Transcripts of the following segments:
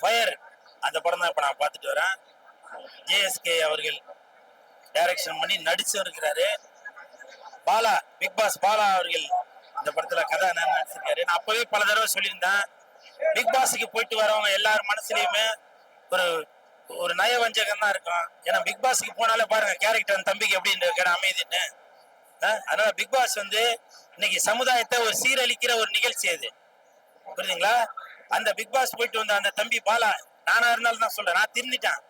Fire அந்த படம் தான் இப்ப நான் பார்த்துட்டு வரேன். ஜேஎஸ்கே அவர்கள் டைரக்ஷன் பண்ணி நடிச்சும் இருக்கிறாரு. பாலா, பிக் பாஸ் பாலா அவர்கள் இந்த படத்துல கதாநாயகனா நடிச்சிருக்காரு. நான் அப்பவே பல தடவை சொல்லியிருந்தேன், பிக் பாஸுக்கு போயிட்டு வரவங்க எல்லார் மனசுலயுமே ஒரு ஒரு நயவஞ்சகம் தான் இருக்கும். ஏன்னா பிக் பாஸுக்கு போனாலே பாருங்க கேரக்டர் தம்பிக்கு எப்படி அமைதின்னு. அதனால பிக் பாஸ் வந்து இன்னைக்கு சமுதாயத்தை ஒரு சீரழிக்கிற ஒரு நிகழ்ச்சி அது, புரியுதுங்களா? அந்த பிக் பாஸ் போயிட்டு வந்த அந்த தம்பி பாலா, நானா இருந்தாலும் தான் சொல்றேன், நான் திருந்திட்டேன்.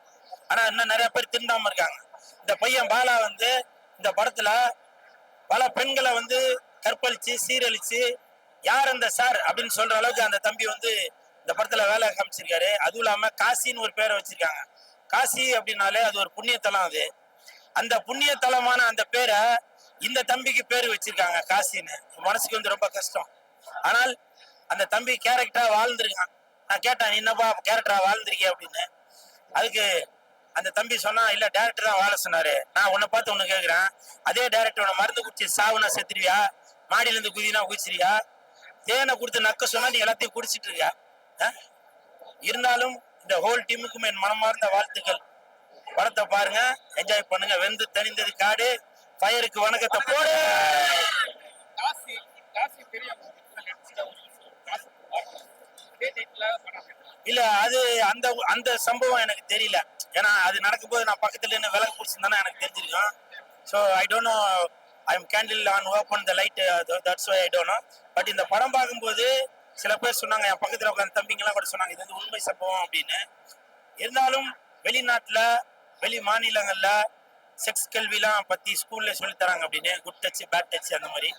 ஆனா இன்னும் நிறைய பேர் திருந்தாம இருக்காங்க. இந்த பையன் பாலா வந்து இந்த படத்துல பல பெண்களை வந்து கற்பழிச்சு சீரழிச்சு யார் அந்த சார் அப்படின்னு சொல்ற அளவுக்கு அந்த தம்பி வந்து இந்த படத்துல வேலை காமிச்சிருக்காரு. அதுவும் இல்லாம காசின்னு ஒரு பேரை வச்சிருக்காங்க. காசி அப்படின்னாலே அது ஒரு புண்ணியத்தலம். அது அந்த புண்ணியத்தலமான அந்த பேரை இந்த தம்பிக்கு பேரு வச்சிருக்காங்க காசின்னு. மனசுக்கு வந்து ரொம்ப கஷ்டம். ஆனால் அந்த தம்பி கேரக்டரா வாழ்ந்துருக்கான். நான் கேட்டேன், என்னப்பா கேரக்டரா வாழ்ந்திருக்கேன் அப்படின்னு. அதுக்கு அந்த தம்பி சொன்னா, இல்ல டேரக்டர் தான் வாழ சொன்னாரு. நான் உன்னை பார்த்து ஒண்ணு கேட்கிறேன், அதே டேரக்டரோட மருந்து குடிச்சு சாவுனா செத்துருவியா? மாடியில இருந்து குதினா குதிச்சிருவியா? தேனை கொடுத்து நக்க சொன்னா நீ எல்லாத்தையும் குடிச்சிட்டு இருக்கியா? இருந்தாலும் இந்த ஹோல் டீமுக்கும் என் மனமார்ந்த வாழ்த்துக்கள். படத்தை பாருங்க, என்ஜாய் பண்ணுங்க. வெந்து தணிந்தது காடு, ஃபயருக்கு வணக்கத்தை போடு. இல்ல அது அந்த அந்த சம்பவம் எனக்கு தெரியல. ஏன்னா அது நடக்கும்போது நான் பக்கத்துல இருந்து விளக்கு பிடிச்சிருந்தானே எனக்கு தெரிஞ்சிருக்கும். So I don't know, I am candle on open the light, that's why I don't know. But இந்த படம் பார்க்கும்போது சில பேர் சொன்னாங்க, என் பக்கத்துல உட்காந்து தம்பிங்கெல்லாம் கூட சொன்னாங்க, இது வந்து உண்மை சம்பவம் அப்படின்னு. இருந்தாலும் வெளிநாட்டுல வெளி மாநிலங்கள்ல செக்ஸ் கல்விலாம் பத்தி ஸ்கூல்ல சொல்லி தராங்க அப்படின்னு, குட் டச் பேட் டச் அந்த மாதிரி.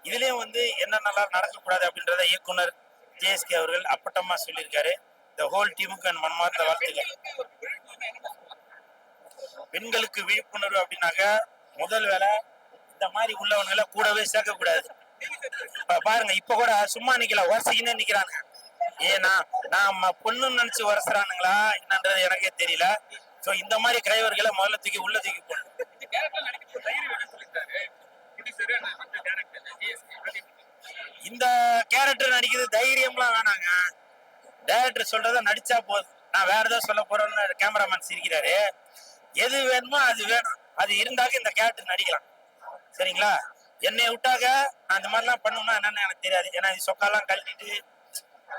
இதுலயும் வந்து என்னென்னலாம் நடக்கக்கூடாது அப்படின்றத இயக்குனர் ஜேஎஸ்கே அவர்கள் அப்பட்டமா சொல்லியிருக்காரு. இந்த ஹோல் டீமுக்கு என் மனமார்ந்த வாழ்த்துக்கள். பெண்களுக்கு விழிப்புணர்வு அப்படின்னாக்க முதல் வேலை இந்த மாதிரி உள்ளவங்களை கூடவே சேர்க்கக்கூடாது. பாருங்க, இப்ப கூட சும்மா நிக்கல, வரிசைக்குன்னே நிக்கிறாங்க. ஏன்னா நாம பொண்ணுன்னு நினைச்சு வரசுறானுங்களா என்னன்றது எனக்கே தெரியல. சோ இந்த மாதிரி கிரைவர்களை முதல்ல தூக்கி உள்ள தூக்கி போடணும். இந்த கேரக்டர் நடிக்கிறது தைரியம்லாம் வேணாங்க. டைரக்டர் சொல்றத நடிச்சா போதும். நான் வேற ஏதாவது சொல்ல போறேன்னு கேமராமேன் சிரிக்கிறாரு. எது வேணுமோ அது வேணும், அது இருந்தாக்க இந்த கேரக்டர் நடிக்கலாம். சரிங்களா? என்னை விட்டாக்க நான் இந்த மாதிரிலாம் பண்ணணும்னா என்னன்னு எனக்கு தெரியாது. ஏன்னா சொக்காலாம் கழட்டிட்டு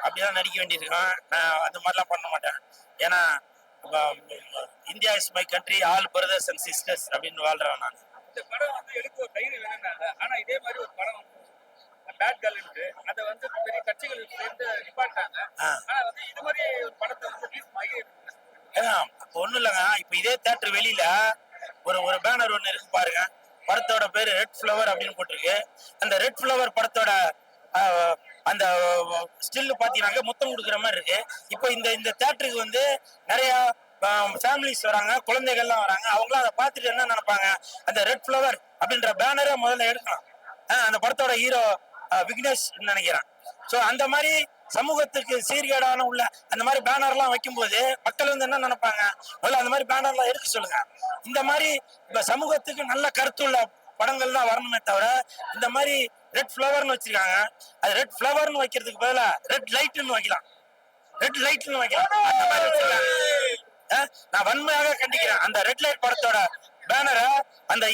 அப்படிதான் நடிக்க வேண்டியிருக்கான். நான் அந்த மாதிரிலாம் பண்ண மாட்டேன். ஏன்னா India is my country, all brothers and sisters அப்படின்னு வாழ்றேன் நான். இந்த படம் வந்து எடுக்க ஒரு தைரியம் வேணும்னாங்க. ஆனா இதே மாதிரி ஒரு படம் பேட் கேர்ள் அதை வந்து பெரிய கட்சிகள் சேர்ந்து நிப்பாட்டாங்க. ஆனா வந்து இது மாதிரி ஒரு படத்தை வந்து ஒண்ணும் இல்லைங்க. இப்ப இதே தியேட்டர் வெளியில ஒரு பேனர் ஒண்ணு இருக்கு பாருங்க. படத்தோட பேரு ரெட் ஃபிளவர் அப்படின்னு போட்டிருக்கு. அந்த ரெட் ஃபிளவர் படத்தோட அந்த ஸ்டில் பாத்தீங்கன்னா முத்தம் கொடுக்குற மாதிரி இருக்கு. இப்போ இந்த தியேட்டருக்கு வந்து நிறைய ஃபேமிலிஸ் வராங்க, குழந்தைகள்லாம் வராங்க. அவங்களாம் அதை பார்த்துட்டு என்ன நினைப்பாங்க, அந்த ரெட் ஃபிளவர் அப்படின்ற பேனரை முதல்ல எடுக்கலாம். அந்த படத்தோட ஹீரோ விக்னேஷ் நினைக்கிறேன். சோ அந்த மாதிரி சமூகத்துக்கு சீர்கேடான உள்ள அந்த மாதிரி பேனர்லாம் வைக்கும்போது மக்கள் வந்து என்ன நினைப்பாங்க, முதல்ல அந்த மாதிரி பேனர்லாம் எடுக்க சொல்லுங்க. இந்த மாதிரி இப்ப சமூகத்துக்கு நல்ல கருத்துள்ள படங்கள் தான் வரணுமே தவிர, இந்த மாதிரி ரெட் ஃபிளவர்னு வச்சிருக்காங்க. அது ரெட் ஃபிளவர்னு வைக்கிறதுக்கு பதிலா ரெட் லைட்னு வைக்கலாம். ரெட் லைட்னு வைக்கலாம். அந்த மாதிரி வச்சிருக்காங்க. நான் வன்மையாக கண்டிக்கிறேன். அந்த ரெட் லைட் படத்தோட பேனரை அந்த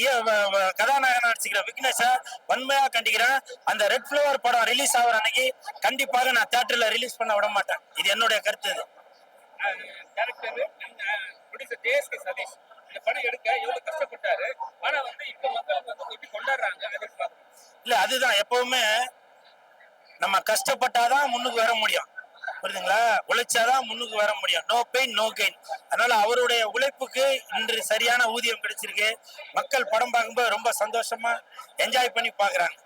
கதாநாயகன் நடிச்சுக்கிற விக்னேஷ வன்மையா கண்டிக்கிறேன். அந்த ரெட் ஃபிளவர் படம் ரிலீஸ் ஆகிற அன்னைக்கு கண்டிப்பாக நான் தியேட்டர்ல ரிலீஸ் பண்ண விட மாட்டேன். இது என்னுடைய கருத்து. இல்ல அதுதான் எப்பவுமே நம்ம கஷ்டப்பட்டாதான் முன்னுக்கு வர முடியும், புரியுதுங்களா? உழைச்சாதான் முன்னுக்கு வர முடியும். No pain no gain. அதனால அவருடைய உழைப்புக்கு இன்று சரியான ஊதியம் கிடைச்சிருக்கு. மக்கள் படம் பார்க்கும்போது ரொம்ப சந்தோஷமா என்ஜாய் பண்ணி பாக்குறாங்க.